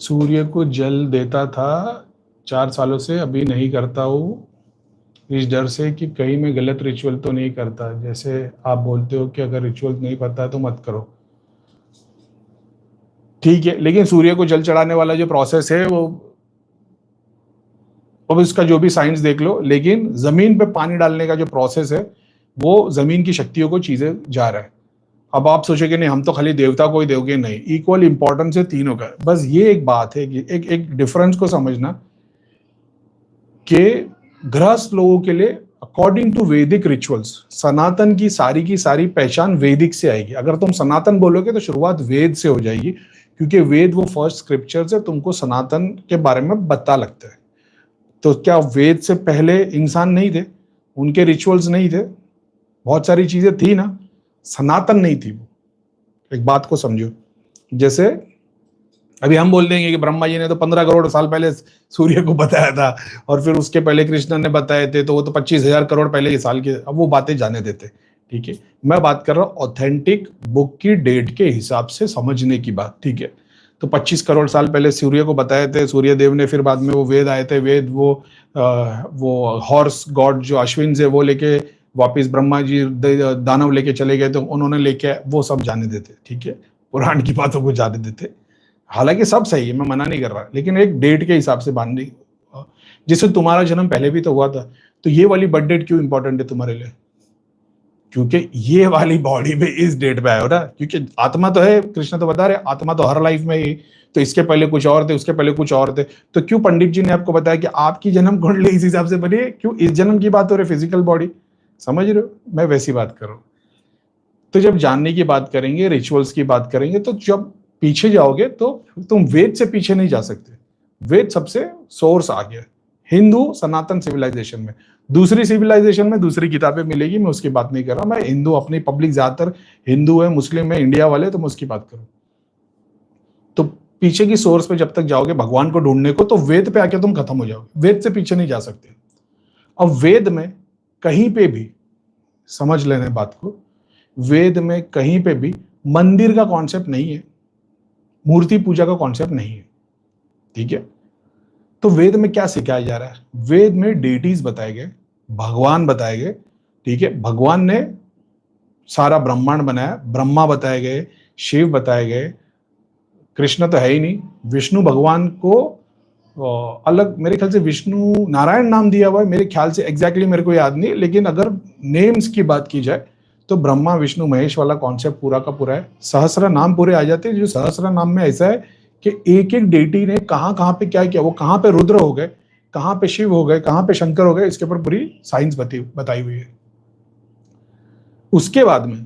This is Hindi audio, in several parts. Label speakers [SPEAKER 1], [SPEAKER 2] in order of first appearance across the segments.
[SPEAKER 1] सूर्य को जल देता था 4 सालों से, अभी नहीं करता हूँ इस डर से कि कहीं मैं गलत रिचुअल तो नहीं करता। जैसे आप बोलते हो कि अगर रिचुअल नहीं पता है तो मत करो, ठीक है, लेकिन सूर्य को जल चढ़ाने वाला जो प्रोसेस है वो, अब इसका जो भी साइंस देख लो, लेकिन जमीन पे पानी डालने का जो प्रोसेस है वो जमीन की शक्तियों को चीजें जा रहा है। अब आप सोचोगे नहीं हम तो खाली देवता को ही दोगे, नहीं, इक्वल इंपॉर्टेंस है तीनों का। बस ये एक बात है कि एक डिफरेंस को समझना कि गृहस्थ लोगों के लिए अकॉर्डिंग टू वैदिक रिचुअल्स सनातन की सारी पहचान वैदिक से आएगी। अगर तुम सनातन बोलोगे तो शुरुआत वेद से हो जाएगी, क्योंकि वेद वो फर्स्ट स्क्रिप्चर है तुमको सनातन के बारे में बता लगता है। तो क्या वेद से पहले इंसान नहीं थे, उनके रिचुअल्स नहीं थे, बहुत सारी चीजें थी ना, सनातन नहीं थी वो। एक बात को समझो, जैसे अभी हम बोल देंगे कि ब्रह्मा जी ने तो 15 करोड़ साल पहले सूर्य को बताया था, और फिर उसके पहले कृष्ण ने बताए थे, तो वो तो 25,000 करोड़ पहले के साल के, अब वो बातें जाने देते, ठीक है। मैं बात कर रहा हूँ ऑथेंटिक बुक की डेट के हिसाब से समझने की बात, ठीक है। तो 25 करोड़ साल पहले सूर्य को बताए थे सूर्य देव ने, फिर बाद में वो वेद आए थे, वेद वो हॉर्स गॉड जो अश्विन से वो लेके वापिस ब्रह्मा जी दानव लेके चले गए, तो उन्होंने लेके वो सब जाने देते, ठीक है, पुराण की बातों को जाने देते। हालांकि सब सही है, मैं मना नहीं कर रहा, लेकिन एक डेट के हिसाब से बांधने, जिससे तुम्हारा जन्म पहले भी तो हुआ था, तो ये वाली बर्थ डेट क्यों इंपॉर्टेंट है तुम्हारे लिए? क्योंकि ये वाली बॉडी में इस डेट पे आए हो ना, क्योंकि आत्मा तो है, कृष्ण तो बता रहे आत्मा तो हर लाइफ में ही, तो इसके पहले कुछ और थे, उसके पहले कुछ और थे, तो क्यों पंडित जी ने आपको बताया कि आपकी जन्म कुंडली इस हिसाब से बनी है? क्यों इस जन्म की बात हो रही, फिजिकल बॉडी, समझ रहे हो? मैं वैसी बात कर रहा हूँ। तो जब जानने की बात करेंगे, रिचुअल्स की बात करेंगे, तो जब पीछे जाओगे तो तुम वेद से पीछे नहीं जा सकते। वेद सबसे सोर्स आ गया हिंदू सनातन सिविलाइजेशन में। दूसरी सिविलाइजेशन में दूसरी किताबें मिलेगी, मैं उसकी बात नहीं कर रहा। मैं हिंदू, अपनी पब्लिक ज्यादातर हिंदू है, मुस्लिम है, इंडिया वाले, तो मैं उसकी बात करूं। तो पीछे की सोर्स पे जब तक जाओगे भगवान को ढूंढने को, तो वेद पे आके तुम खत्म हो जाओगे, वेद से पीछे नहीं जा सकते। अब वेद में कहीं पे भी, समझ लेने बात को, वेद में कहीं पे भी मंदिर का कॉन्सेप्ट नहीं है, मूर्ति पूजा का कॉन्सेप्ट नहीं है, ठीक है। तो वेद में क्या सिखाया जा रहा है? वेद में डेटीज बताए गए, भगवान बताए गए, ठीक है। भगवान ने सारा ब्रह्मांड बनाया, ब्रह्मा बताए गए, शिव बताए गए, कृष्ण तो है ही नहीं, विष्णु भगवान को अलग, मेरे ख्याल से विष्णु नारायण नाम दिया हुआ है, मेरे ख्याल से एग्जैक्टली मेरे को याद नहीं, लेकिन अगर नेम्स की बात की जाए तो ब्रह्मा विष्णु महेश वाला कॉन्सेप्ट पूरा का पूरा है। सहस्र नाम पूरे आ जाते हैं, जो सहस्र नाम में ऐसा है कि एक एक डेटी ने कहां कहां पे क्या किया, वो कहां पे रुद्र हो गए, कहां पे शिव हो गए, कहां पे शंकर हो गए, इसके ऊपर पूरी साइंस बताई हुई है। उसके बाद में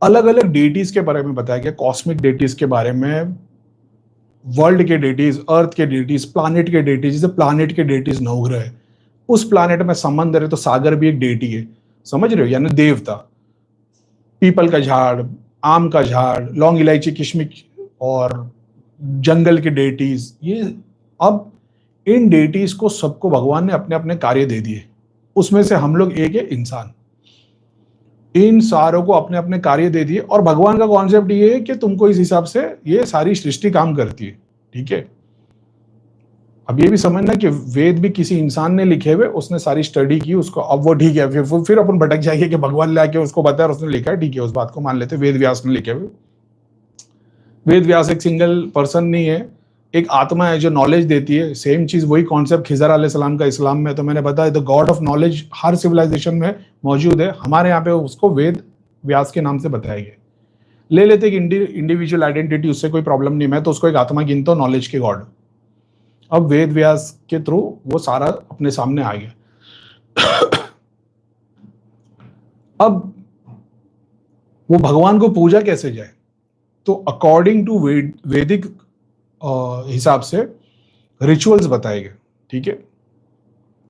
[SPEAKER 1] अलग अलग डेटीज के बारे में बताया गया, कॉस्मिक डेटीज के बारे में, वर्ल्ड के डेटीज, अर्थ के डेटीज, प्लानिट के डेटीज। जैसे प्लानिट के डेटीज नवग्रह है, उस प्लानिट में समंदर है, तो सागर भी एक डेटी है, समझ रहे हो, यानी देवता। पीपल का झाड़, आम का झाड़, लौंग इलायची किशमिश और जंगल के डेटीज, ये अब इन डेटीज को सबको भगवान ने अपने अपने कार्य दे दिए। उसमें से हम लोग एक है इंसान, इन सारों को अपने अपने कार्य दे दिए। और भगवान का कॉन्सेप्ट ये है कि तुमको इस हिसाब से ये सारी सृष्टि काम करती है, ठीक है। अब ये भी समझना कि वेद भी किसी इंसान ने लिखे हुए, उसने सारी स्टडी की उसको, अब वो ठीक है, फिर अपन भटक जाएंगे कि भगवान लाके उसको बताया और उसने लिखा है, ठीक है, उस बात को मान लेते, वेद व्यास ने लिखे हुए। वेद व्यास एक सिंगल पर्सन नहीं है, एक आत्मा है जो नॉलेज देती है। सेम चीज वही कॉन्सेप्ट खिजर अलैहिस्सलाम का इस्लाम में, तो मैंने बताया द गॉड ऑफ नॉलेज हर सिविलाइजेशन में मौजूद है, हमारे यहाँ पे उसको वेद व्यास के नाम से बताया गया। ले लेते कि इंडिविजुअल आइडेंटिटी, उससे कोई प्रॉब्लम नहीं, मैं तो उसको एक आत्मा गिनता हूं, नॉलेज के गॉड। अब वेद व्यास के थ्रू वो सारा अपने सामने आ गया। अब वो भगवान को पूजा कैसे जाए, तो अकॉर्डिंग टू वैदिक हिसाब से रिचुअल्स बताए गए, ठीक है।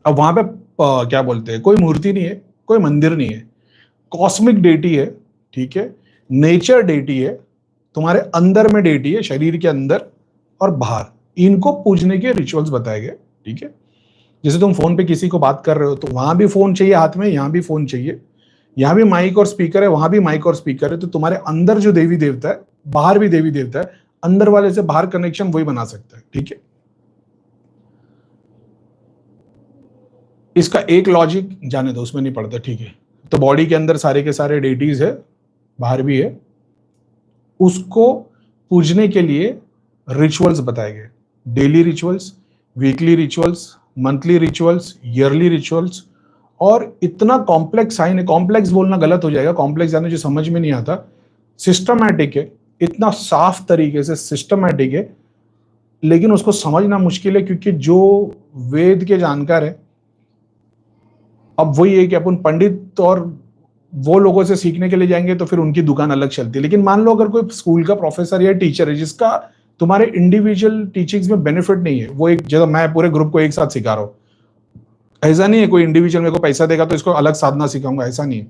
[SPEAKER 1] अब वहां पे क्या बोलते हैं, कोई मूर्ति नहीं है, कोई मंदिर नहीं है, कॉस्मिक डेटी है, ठीक है, नेचर डेटी है, तुम्हारे अंदर में डेटी है, शरीर के अंदर और बाहर, इनको पूजने के रिचुअल्स बताए गए, ठीक है। जैसे तुम फोन पे किसी को बात कर रहे हो, तो वहां भी फोन चाहिए हाथ में, यहां भी फोन चाहिए, यहां भी माइक और स्पीकर है, वहां भी माइक और स्पीकर है। तो तुम्हारे अंदर जो देवी देवता है, बाहर भी देवी देवता है, अंदर वाले से बाहर कनेक्शन वही बना सकता है, ठीक है। इसका एक लॉजिक जाने दो, उसमें नहीं पड़ता, ठीक है। तो बॉडी के अंदर सारे के सारे डेटीज है, बाहर भी है, उसको पूजने के लिए रिचुअल्स बताए गए, daily rituals, weekly rituals, monthly rituals, yearly rituals. और इतना कॉम्प्लेक्स साइन है, कॉम्प्लेक्स बोलना गलत हो जाएगा, कॉम्प्लेक्स जाने जो समझ में नहीं आता, सिस्टमैटिक है, इतना साफ तरीके से सिस्टमैटिक है, लेकिन उसको समझना मुश्किल है, क्योंकि जो वेद के जानकार है, अब वही है कि अपन पंडित और वो लोगों से सीखने के लिए जाएंगे तो फिर उनकी दुकान अलग चलती है। लेकिन मान लो अगर कोई स्कूल का प्रोफेसर या टीचर है जिसका तुम्हारे इंडिविजुअल टीचिंग्स में बेनिफिट नहीं है, वो एक जैसा मैं पूरे ग्रुप को एक साथ सिखा रहा हूं, ऐसा नहीं है कोई इंडिविजुअल मेरे को पैसा देगा तो इसको अलग साधना सिखाऊंगा, ऐसा नहीं है।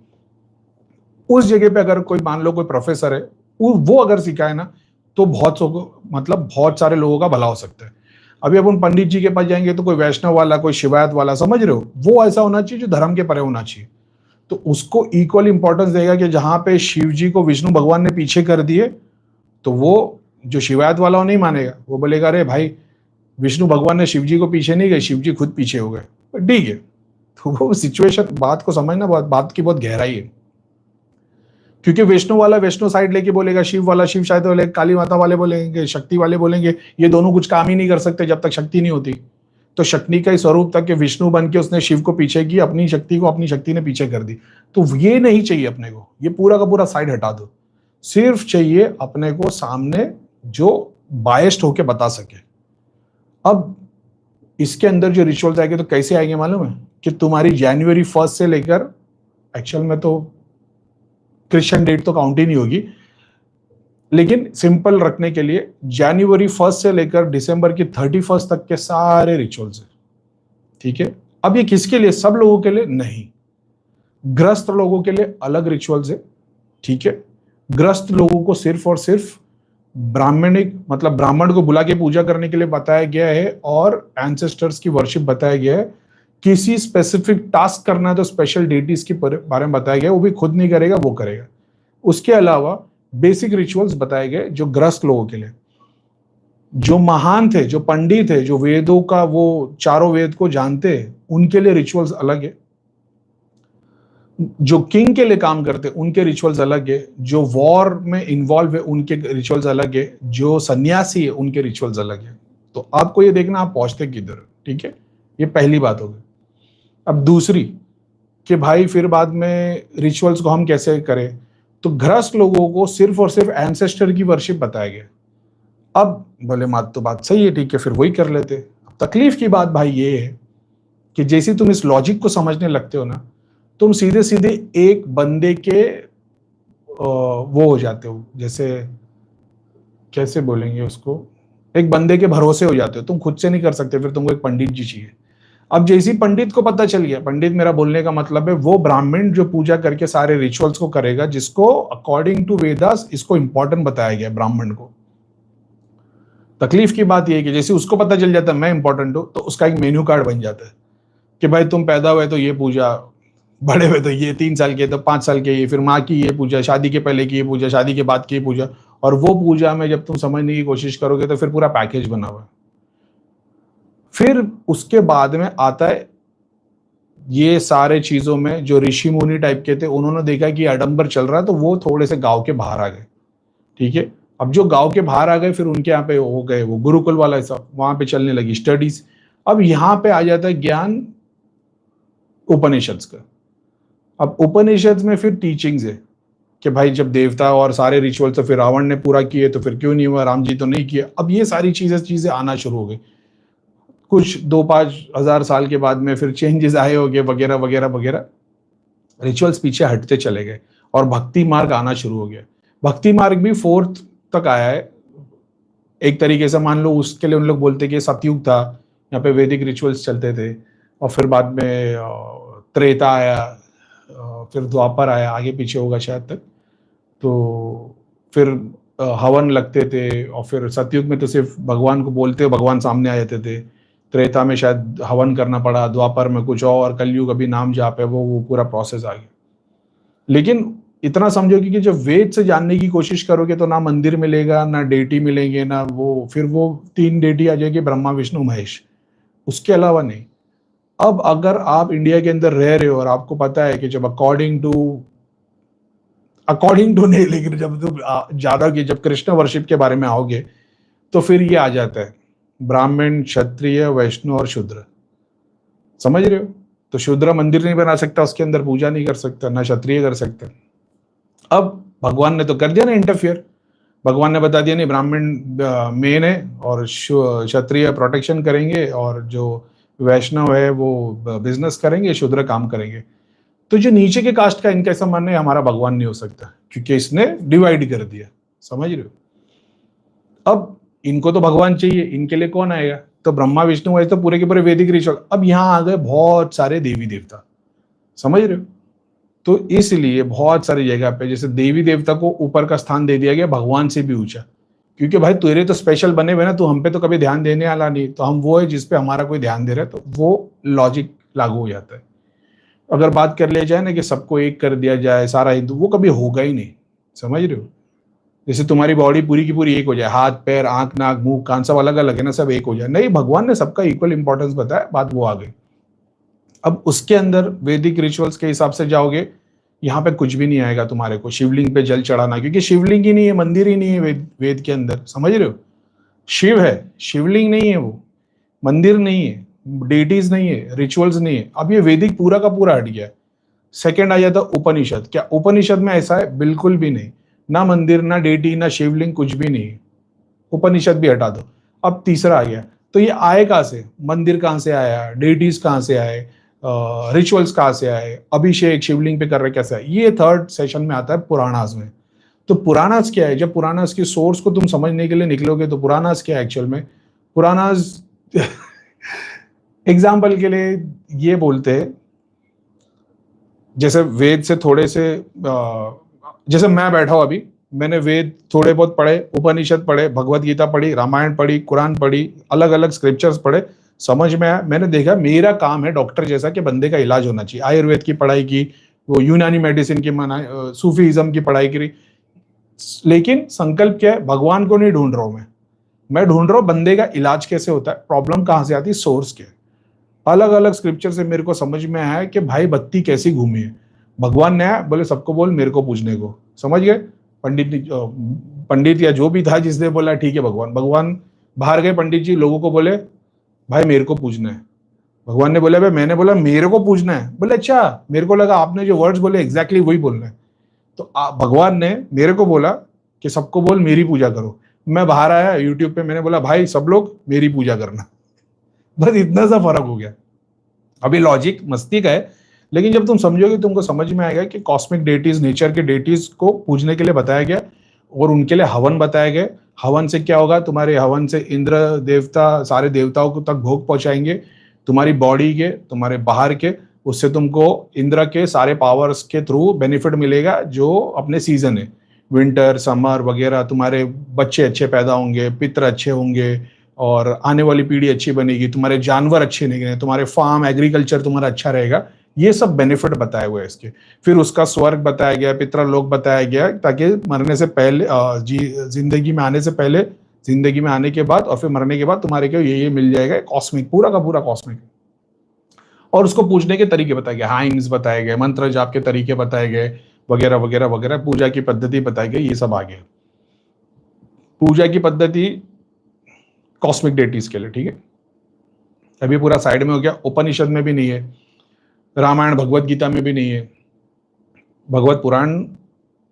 [SPEAKER 1] उस जगह पे अगर कोई मान लो कोई प्रोफेसर है, वो अगर सिखाए ना तो बहुत सारे लोगों का भला हो सकता है। अभी अपन पंडित जी के पास जाएंगे तो कोई वैष्णव वाला, कोई शिवायत वाला, समझ रहे हो, वो ऐसा होना चाहिए जो धर्म के परे होना चाहिए। तो उसको इक्वल इंपॉर्टेंस देगा कि जहां पे शिव जी को विष्णु भगवान ने पीछे कर दिए, तो वो जो शिवायत वाला वो नहीं मानेगा, वो बोलेगा अरे भाई विष्णु भगवान ने शिव जी को पीछे नहीं गए, शिव जी खुद पीछे हो गए, ठीक है। तो वो सिचुएशन, बात को समझना, बात की बहुत गहराई है। क्योंकि विष्णु वाला विष्णु साइड लेके बोलेगा, शिव वाला शिव साइड बोलेगा, काली माता वाले बोलेंगे, शक्ति वाले बोलेंगे, ये दोनों कुछ काम ही नहीं कर सकते जब तक शक्ति नहीं होती। तो शक्ति का ही स्वरूप था कि विष्णु बन के उसने शिव को पीछे की, अपनी शक्ति को अपनी शक्ति ने पीछे कर दी। तो ये नहीं चाहिए अपने को, ये पूरा का पूरा साइड हटा दो। सिर्फ चाहिए अपने को सामने जो बायस्ड होके बता सके। अब इसके अंदर जो रिचुअल्स आएंगे तो कैसे आएंगे मालूम है, कि तुम्हारी जनवरी 1 से लेकर, एक्चुअल में तो क्रिश्चियन डेट तो काउंट ही नहीं होगी, लेकिन सिंपल रखने के लिए जनवरी 1 से लेकर दिसंबर की 31 तक के सारे रिचुअल्स है, ठीक है। अब ये किसके लिए, सब लोगों के लिए नहीं, ग्रस्त लोगों के लिए अलग रिचुअल्स है, ठीक है। ग्रस्त लोगों को सिर्फ और सिर्फ ब्राह्मणिक, मतलब ब्राह्मण को बुला के पूजा करने के लिए बताया गया है, और एंसेस्टर्स की वर्शिप बताया गया है। किसी स्पेसिफिक टास्क करना है तो स्पेशल डेटीज के बारे में बताया गया, वो भी खुद नहीं करेगा, वो करेगा। उसके अलावा बेसिक रिचुअल्स बताए गए जो ग्रस्त लोगों के लिए। जो महान थे, जो पंडित थे, जो वेदों का वो चारों वेद को जानते हैं, उनके लिए रिचुअल्स अलग है। जो किंग के लिए काम करते हैं उनके रिचुअल्स अलग है। जो वॉर में इन्वॉल्व है उनके रिचुअल्स अलग है। जो सन्यासी है उनके रिचुअल्स अलग है। तो आपको ये देखना आप पहुंचते किधर, ठीक है। ये पहली बात होगी। अब दूसरी कि भाई फिर बाद में रिचुअल्स को हम कैसे करें, तो ग्रस्त लोगों को सिर्फ और सिर्फ एंसेस्टर की वर्शिप बताया गया। अब बोले मात तो बात सही है, ठीक है, फिर वही कर लेते। अब तकलीफ की बात भाई ये है कि जैसे तुम इस लॉजिक को समझने लगते हो ना, तुम सीधे सीधे एक बंदे के वो हो जाते हो, जैसे कैसे बोलेंगे उसको, एक बंदे के भरोसे हो जाते हो। तुम खुद से नहीं कर सकते, फिर तुमको एक पंडित जी चाहिए। अब जैसे ही पंडित को पता चल गया, पंडित मेरा बोलने का मतलब है वो ब्राह्मण जो पूजा करके सारे रिचुअल्स को करेगा, जिसको अकॉर्डिंग टू वेदास इसको इंपॉर्टेंट बताया गया ब्राह्मण को। तकलीफ की बात यह है कि जैसे उसको पता चल जाता है मैं इंपॉर्टेंट हूं, तो उसका एक मेन्यू कार्ड बन जाता है कि भाई तुम पैदा हुए तो ये पूजा, बड़े हुए तो ये, 3 साल के तो 5 साल के ये, फिर माँ की ये पूजा, शादी के पहले की ये पूजा, शादी के बाद की ये पूजा। और वो पूजा में जब तुम समझने की कोशिश करोगे तो फिर पूरा पैकेज बना हुआ है। फिर उसके बाद में आता है ये सारे चीजों में जो ऋषि मुनि टाइप के थे, उन्होंने देखा कि आडंबर चल रहा है, तो वो थोड़े से गांव के बाहर आ गए, ठीक है। अब जो गांव के बाहर आ गए, फिर उनके यहाँ पे हो गए वो गुरुकुल वाला सब, वहां पे चलने लगी स्टडीज। अब यहाँ पे आ जाता है ज्ञान उपनिषद का। अब उपनिषद में फिर टीचिंग्स है कि भाई जब देवता और सारे रिचुअल तो फिर रावण ने पूरा किए तो फिर क्यों नहीं हुआ, राम जी तो नहीं किए। अब ये सारी चीजें आना शुरू हो गई। कुछ 2-5 हजार साल के बाद में फिर चेंजेस आए हो गए, वगैरह वगैरह वगैरह। रिचुअल्स पीछे हटते चले गए और भक्ति मार्ग आना शुरू हो गया। भक्ति मार्ग भी 4th तक आया है एक तरीके से। मान लो उसके लिए उन लोग बोलते कि सतयुग था, यहाँ पे वैदिक रिचुअल्स चलते थे, और फिर बाद में त्रेता आया, फिर द्वापर आया, आगे पीछे होगा शायद तक। तो फिर हवन लगते थे, और फिर सतयुग में तो सिर्फ भगवान को बोलते भगवान सामने आ जाते थे। त्रेता में शायद हवन करना पड़ा, द्वापर में कुछ और, कलयुग अभी नाम जाप है, वो पूरा प्रोसेस आ गया। लेकिन इतना समझो कि जब वेद से जानने की कोशिश करोगे तो ना मंदिर मिलेगा, ना डेटी मिलेंगे, ना वो, फिर वो 3 डेटी आ जाएगी, ब्रह्मा विष्णु महेश, उसके अलावा नहीं। अब अगर आप इंडिया के अंदर रह रहे हो और आपको पता है कि जब अकॉर्डिंग टू नहीं, लेकिन जब तुम ज्यादा की जब कृष्ण वर्शिप के बारे में आओगे तो फिर ये आ जाता है ब्राह्मण, क्षत्रिय, वैष्णव और शूद्र। समझ रहे हो? तो शूद्र मंदिर नहीं बना सकता, उसके अंदर पूजा नहीं कर सकता, ना क्षत्रिय कर सकता। अब भगवान ने तो कर दिया ना इंटरफियर, भगवान ने बता दिया नहीं, ब्राह्मण मेन है और क्षत्रिय प्रोटेक्शन करेंगे और जो वैष्णव है वो बिजनेस करेंगे, शूद्र काम करेंगे। तो जो नीचे के कास्ट का, इनका ऐसा मानना है हमारा भगवान नहीं हो सकता क्योंकि इसने डिवाइड कर दिया। समझ रहे हो? अब इनको तो भगवान चाहिए, इनके लिए कौन आएगा? तो ब्रह्मा विष्णु है तो पूरे के पूरे वैदिक रिचुअल। अब यहां आ गए बहुत सारे देवी देवता। समझ रहे हो? तो इसलिए बहुत सारी जगह पे जैसे देवी देवता को ऊपर का स्थान दे दिया गया, भगवान से भी ऊंचा, क्योंकि भाई तेरे तो स्पेशल बने हुए ना, तू हम पे तो कभी ध्यान देने वाला नहीं, तो हम वो है जिसपे हमारा कोई ध्यान दे रहा है, तो वो लॉजिक लागू हो जाता है। अगर बात कर लिया जाए ना कि सबको एक कर दिया जाए सारा हिंदू, वो कभी होगा ही नहीं। समझ रहे हो? जैसे तुम्हारी बॉडी पूरी की पूरी एक हो जाए, हाथ पैर आंख नाक मुंह कान सब अलग अलग है ना, सब एक हो जाए, नहीं, भगवान ने सबका इक्वल इंपॉर्टेंस बताया, बात वो आ गई। अब उसके अंदर वैदिक रिचुअल्स के हिसाब से जाओगे, यहाँ पे कुछ भी नहीं आएगा तुम्हारे को शिवलिंग पे जल चढ़ाना, क्योंकि शिवलिंग ही नहीं है, मंदिर ही नहीं है वेद के अंदर। समझ रहे हो? शिव है, शिवलिंग नहीं है, वो मंदिर नहीं है, डेटीज नहीं है, रिचुअल्स नहीं है। अब ये वैदिक पूरा का पूरा हट गया। सेकंड आ जाता उपनिषद। क्या उपनिषद में ऐसा है? बिल्कुल भी नहीं, ना मंदिर, ना डेटी, ना शिवलिंग, कुछ भी नहीं है। उपनिषद भी हटा दो। अब तीसरा आ गया, तो ये आए कहां से? मंदिर कहां से आया? डेटीज कहां से आए? रिचुअल्स कहां से आए? अभिषेक शिवलिंग पे कर रहे कैसे आए? ये थर्ड सेशन में आता है पुराणास में। तो पुराणास क्या है? जब पुराणास की सोर्स को तुम समझने के लिए निकलोगे तो पुराणास क्या है एक्चुअल में? पुराणास एग्जाम्पल के लिए ये बोलते हैं, जैसे वेद से थोड़े से जैसे मैं बैठा हूं अभी, मैंने वेद थोड़े बहुत पढ़े, उपनिषद पढ़े, भगवत गीता पढ़ी, रामायण पढ़ी, कुरान पढ़ी, अलग अलग स्क्रिप्चर्स पढ़े, समझ में आया, मैंने देखा मेरा काम है डॉक्टर जैसा कि बंदे का इलाज होना चाहिए। आयुर्वेद की पढ़ाई की, वो यूनानी मेडिसिन की सूफीज्म की पढ़ाई करी, लेकिन संकल्प क्या है? भगवान को नहीं ढूंढ रहा हूं मैं ढूंढ रहा हूं बंदे का इलाज कैसे होता है, प्रॉब्लम कहां से आती है, सोर्स क्या है। अलग अलग स्क्रिप्चर से मेरे को समझ में आया है कि भाई बत्ती कैसी घूमी है। भगवान ने आया, बोले सबको बोल मेरे को पूजने को। समझ गए? पंडित या जो भी था जिसने बोला ठीक है भगवान बाहर गए, पंडित जी लोगों को बोले भाई मेरे को पूजना है। भगवान ने बोला भाई, मैंने बोला मेरे को पूजना है। बोले अच्छा, मेरे को लगा आपने जो वर्ड्स बोले एग्जैक्टली वही बोलना है। तो भगवान ने मेरे को बोला कि सबको बोल मेरी पूजा करो। मैं बाहर आया यूट्यूब पे, मैंने बोला भाई सब लोग मेरी पूजा करना। बस इतना सा फर्क हो गया। अभी लॉजिक मस्ती का है, लेकिन जब तुम समझोगे तुमको समझ में आएगा कि कॉस्मिक डेटीज, नेचर के डेटीज को पूजने के लिए बताया गया और उनके लिए हवन बताया गया। हवन से क्या होगा? तुम्हारे हवन से इंद्र देवता सारे देवताओं को तक भोग पहुंचाएंगे, तुम्हारी बॉडी के, तुम्हारे बाहर के, उससे तुमको इंद्र के सारे पावर्स के थ्रू बेनिफिट मिलेगा। जो अपने सीजन है, विंटर समर वगैरह, तुम्हारे बच्चे अच्छे पैदा होंगे, पितर अच्छे होंगे और आने वाली पीढ़ी अच्छी बनेगी, तुम्हारे जानवर अच्छे निकलेंगे, तुम्हारे फार्म एग्रीकल्चर तुम्हारा अच्छा रहेगा। ये सब बेनिफिट बताए हुए हैं इसके। फिर उसका स्वर्ग बताया गया, पितृलोक बताया गया, ताकि मरने से पहले जिंदगी में आने से पहले, जिंदगी में आने के बाद और फिर मरने के बाद तुम्हारे को ये मिल जाएगा। कॉस्मिक, पूरा का पूरा कॉस्मिक। और उसको पूजने के तरीके बताए गए, हाइम्स बताए गए, मंत्र जाप के तरीके बताए गए, वगैरह वगैरह वगैरह, पूजा की पद्धति बताई गई, ये सब आ गया। पूजा की पद्धति कॉस्मिक डेटीज के लिए, ठीक है। अभी पूरा साइड में हो गया। उपनिषद में भी नहीं है, रामायण भगवत गीता में भी नहीं है, भगवत पुराण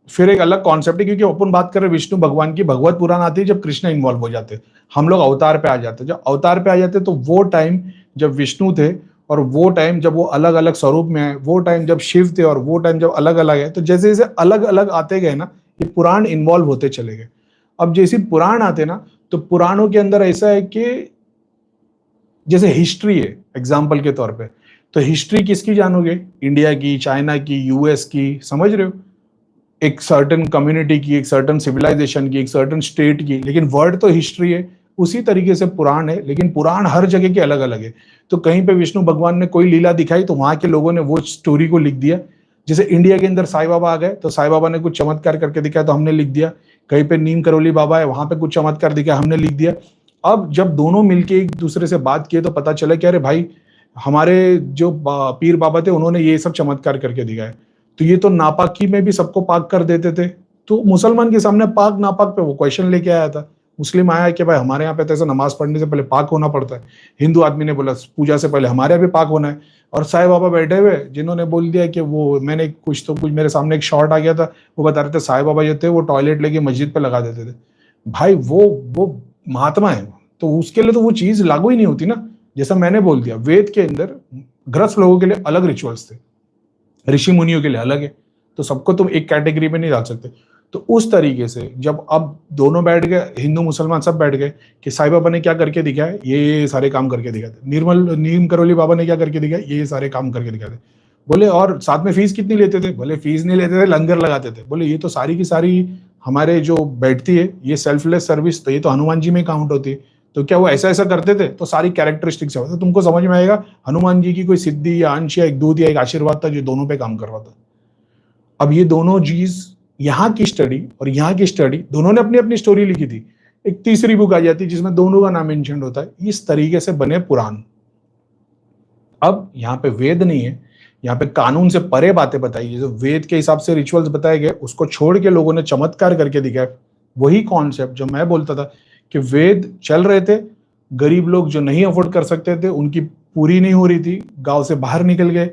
[SPEAKER 1] फिर एक अलग कॉन्सेप्ट है, क्योंकि अपन बात कर रहे विष्णु भगवान की। भगवत पुराण आती है जब कृष्ण इन्वॉल्व हो जाते, हम लोग अवतार पे आ जाते। जब अवतार पे आ जाते तो वो टाइम जब विष्णु थे, और वो टाइम जब वो अलग अलग स्वरूप में आए, वो टाइम जब शिव थे, और वो टाइम जब अलग अलग है। तो जैसे जैसे अलग अलग आते गए ना, ये पुराण इन्वॉल्व होते चले गए। अब जैसे पुराण आते ना, तो पुराणों के अंदर ऐसा है कि जैसे हिस्ट्री है एग्जाम्पल के तौर पे, तो हिस्ट्री किसकी जानोगे? इंडिया की, चाइना की, यूएस की, समझ रहे हो? एक सर्टन कम्युनिटी की, एक सर्टन सिविलाइजेशन की, एक सर्टन स्टेट की, लेकिन वर्ड तो हिस्ट्री है। उसी तरीके से पुराण है, लेकिन पुराण हर जगह के अलग अलग है। तो कहीं पे विष्णु भगवान ने कोई लीला दिखाई तो वहां के लोगों ने वो स्टोरी को लिख दिया। जैसे इंडिया के अंदर साईं बाबा आ गए तो साईं बाबा ने कुछ चमत्कार करके दिखाया तो हमने लिख दिया, कहीं पे नीम करोली बाबा है वहां पे कुछ चमत्कार दिखाया हमने लिख दिया। अब जब दोनों मिलके एक दूसरे से बात किए तो पता चला कि अरे भाई हमारे जो पीर बाबा थे उन्होंने ये सब चमत्कार करके दिखाए, तो ये तो नापाकी में भी सबको पाक कर देते थे। तो मुसलमान के सामने पाक नापाक पे वो क्वेश्चन लेके आया था। मुस्लिम आया कि भाई हमारे यहाँ पे तो ऐसा नमाज पढ़ने से पहले पाक होना पड़ता है। हिंदू आदमी ने बोला पूजा से पहले हमारे यहाँ भी पाक होना है। और साईं बाबा बैठे हुए जिन्होंने बोल दिया कि वो मैंने कुछ मेरे सामने एक शॉर्ट आ गया था, वो बता रहे थे साईं बाबा जो थे वो टॉयलेट लेके मस्जिद पे लगा देते थे। भाई वो महात्मा है, तो उसके लिए तो वो चीज लागू ही नहीं होती ना। जैसा मैंने बोल दिया, वेद के अंदर गृहस्थ लोगों के लिए अलग रिचुअल्स थे, ऋषि मुनियों के लिए अलग है, तो सबको तुम एक कैटेगरी में नहीं डाल सकते। तो उस तरीके से जब अब दोनों बैठ गए, हिंदू मुसलमान सब बैठ गए कि साईं बाबा ने क्या करके दिखाया, ये सारे काम करके दिखाए थे, नीम करोली बाबा ने क्या करके दिखाया, ये सारे काम करके दिखाए थे। बोले और साथ में फीस कितनी लेते थे, बोले फीस नहीं लेते थे, लंगर लगाते थे। बोले ये तो सारी की सारी हमारे जो बैठती है ये सेल्फलेस सर्विस, तो ये तो हनुमान जी में काउंट होती है। तो क्या वो ऐसा ऐसा करते थे, तो सारी कैरेक्टरिस्टिक्स है, तो तुमको समझ में आएगा हनुमान जी की कोई सिद्धि या अंश या एक दूध या एक आशीर्वाद था जो दोनों पे काम कर रहा था। अब ये दोनों चीज, यहाँ की स्टडी और यहाँ की स्टडी, दोनों ने अपनी अपनी स्टोरी लिखी थी। एक तीसरी बुक आ जाती है जिसमें दोनों का नाम मेंशन होता है। इस तरीके से बने पुराण। अब यहाँ पे वेद नहीं है, यहाँ पे कानून से परे बातें बताई गई। जो वेद के हिसाब से रिचुअल्स बताए गए उसको छोड़ के लोगों ने चमत्कार करके दिखाया। वही कॉन्सेप्ट जो मैं बोलता था कि वेद चल रहे थे, गरीब लोग जो नहीं अफोर्ड कर सकते थे उनकी पूरी नहीं हो रही थी, गांव से बाहर निकल गए,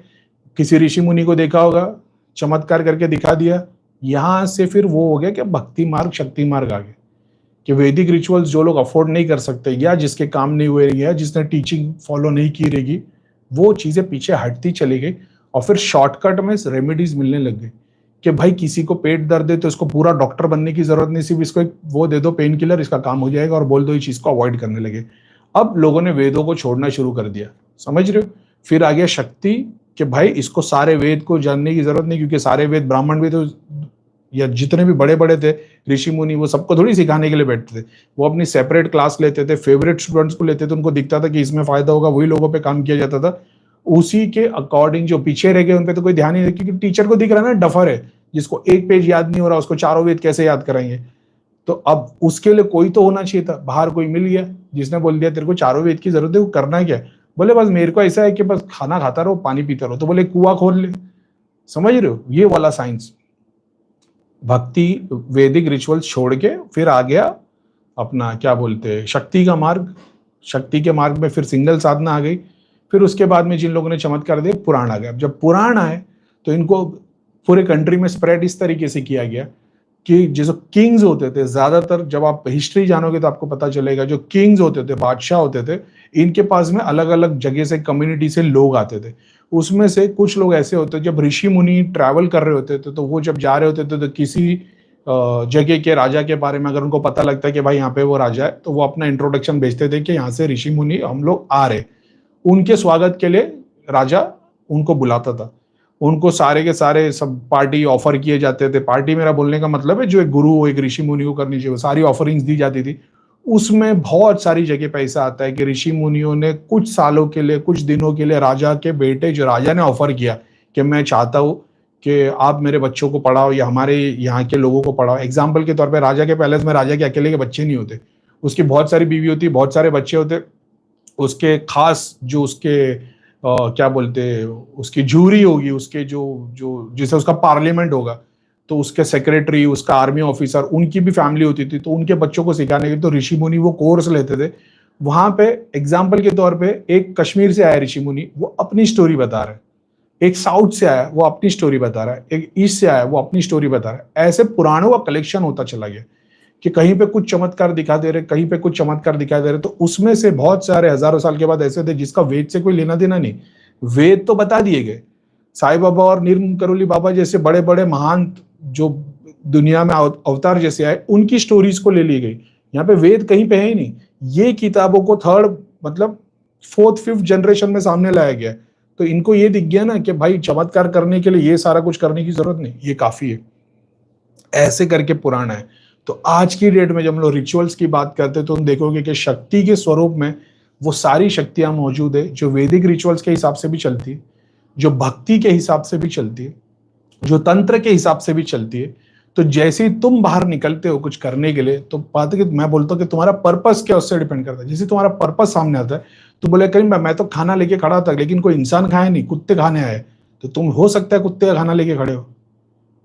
[SPEAKER 1] किसी ऋषि मुनि को देखा होगा, चमत्कार करके दिखा दिया। यहां से फिर वो हो गया कि भक्ति मार्ग शक्ति मार्ग आ गया, कि वैदिक रिचुअल्स जो लोग अफोर्ड नहीं कर सकते या जिसके काम नहीं हुए या जिसने टीचिंग फॉलो नहीं की रहेगी, वो चीजें पीछे हटती चली गई। और फिर शॉर्टकट में रेमेडीज मिलने लग गई कि भाई किसी को पेट दर्द है तो इसको पूरा डॉक्टर बनने की जरूरत नहीं, सिर्फ इसको एक वो दे दो पेन किलर, इसका काम हो जाएगा, और बोल दो ये चीज को अवॉइड करने लगे। अब लोगों ने वेदों को छोड़ना शुरू कर दिया, समझ रहे हो। फिर आ गया शक्ति कि भाई इसको सारे वेद को जानने की जरूरत नहीं, क्योंकि सारे वेद ब्राह्मण वेद या जितने भी बड़े बड़े थे ऋषि मुनि वो सबको थोड़ी सिखाने के लिए बैठते थे। वो अपनी सेपरेट क्लास लेते थे, फेवरेट स्टूडेंट्स को लेते थे, उनको दिखता था कि इसमें फायदा होगा, वही लोगों पे काम किया जाता था। उसी के अकॉर्डिंग जो पीछे रह गए उन पे तो कोई ध्यान नहीं, क्योंकि टीचर को दिख रहा है ना डफर है, जिसको एक पेज याद नहीं हो रहा उसको चारों वेद कैसे याद कराएंगे। तो अब उसके लिए कोई तो होना चाहिए था। बाहर कोई मिल गया जिसने बोल दिया तेरे को चारों वेद की जरूरत है, वो करना क्या है। बोले बस मेरे को ऐसा है कि बस खाना खाता रहो पानी पीता रहो, तो बोले कुआं खोल ले। समझ रहे हो, ये वाला साइंस। भक्ति वैदिक रिचुअल्स छोड़ के फिर आ गया अपना क्या बोलते हैं शक्ति का मार्ग। शक्ति के मार्ग में फिर सिंगल साधना आ गई। फिर उसके बाद में जिन लोगों ने चमत्कार दिए पुराण आ गया। अब जब पुराण आए तो इनको पूरे कंट्री में स्प्रेड इस तरीके से किया गया कि जो किंग्स होते थे, ज्यादातर जब आप हिस्ट्री जानोगे तो आपको पता चलेगा, जो किंग्स होते थे, बादशाह होते थे, इनके पास में अलग अलग जगह से, कम्युनिटी से लोग आते थे। उसमें से कुछ लोग ऐसे होते, जब ऋषि मुनि ट्रैवल कर रहे होते थे तो वो जब जा रहे होते थे तो किसी जगह के राजा के बारे में अगर उनको पता लगता है कि भाई यहाँ पे वो राजा है, तो वो अपना इंट्रोडक्शन भेजते थे कि यहाँ से ऋषि मुनि हम लोग आ रहे। उनके स्वागत के लिए राजा उनको बुलाता था। उनको सारे के सारे सब पार्टी ऑफर किए जाते थे। पार्टी मेरा बोलने का मतलब है जो एक गुरु एक ऋषि मुनि को करनी चाहिए, वो सारी ऑफरिंग्स दी जाती थी। उसमें बहुत सारी जगह पैसा आता है कि ऋषि मुनियों ने कुछ सालों के लिए, कुछ दिनों के लिए राजा के बेटे, जो राजा ने ऑफर किया कि मैं चाहता हूँ कि आप मेरे बच्चों को पढ़ाओ या हमारे यहाँ के लोगों को पढ़ाओ। एग्जाम्पल के तौर पर राजा के पैलेस में राजा के अकेले के बच्चे नहीं होते, उसकी बहुत सारी बीवी होती, बहुत सारे बच्चे होते। उसके खास जो उसके क्या बोलते उसकी जूरी होगी, उसके जो जो जिसे उसका पार्लियामेंट होगा, तो उसके सेक्रेटरी, उसका आर्मी ऑफिसर, उनकी भी फैमिली होती थी। तो उनके बच्चों को सिखाने के लिए तो ऋषि मुनि वो कोर्स लेते थे। वहां पे एग्जाम्पल के तौर पे एक कश्मीर से आया ऋषि मुनि, वो अपनी स्टोरी बता रहा है। एक साउथ से आया वो अपनी स्टोरी बता रहा है। एक ईस्ट से आया वो अपनी स्टोरी बता रहा है। ऐसे पुराणों का कलेक्शन होता चला गया कि कहीं पे कुछ चमत्कार दिखा दे रहे, कहीं पे कुछ चमत्कार दिखा दे रहे। तो उसमें से बहुत सारे हजारों साल के बाद ऐसे थे जिसका वेद से कोई लेना देना नहीं। वेद तो बता दिए गए। साईं बाबा और नीम करोली बाबा जैसे बड़े बड़े महान जो दुनिया में अवतार जैसे आए, उनकी स्टोरीज को ले ली गई। यहाँ पे वेद कहीं पे है ही नहीं। ये किताबों को थर्ड मतलब फोर्थ फिफ्थ जनरेशन में सामने लाया गया। तो इनको ये दिख गया ना कि भाई चमत्कार करने के लिए ये सारा कुछ करने की जरूरत नहीं, ये काफी है। ऐसे करके पुराण है। तो आज की डेट में जब हम लोग रिचुअल्स की बात करते हैं तो हम देखोगे कि शक्ति के स्वरूप में वो सारी शक्तियां मौजूद है जो वैदिक रिचुअल्स के हिसाब से भी चलती है, जो भक्ति के हिसाब से भी चलती है। जो तंत्र के हिसाब से भी चलती है। तो जैसे ही तुम बाहर निकलते हो कुछ करने के लिए, तो बात है कि मैं बोलता हूँ कि तुम्हारा पर्पस क्या, उससे डिपेंड करता है। जैसे तुम्हारा पर्पस सामने आता है, तो बोले करीम भाई मैं तो खाना लेके खड़ा था, लेकिन कोई इंसान खाया नहीं, कुत्ते खाने आए, तो तुम हो सकता है कुत्ते का खाना लेके खड़े हो,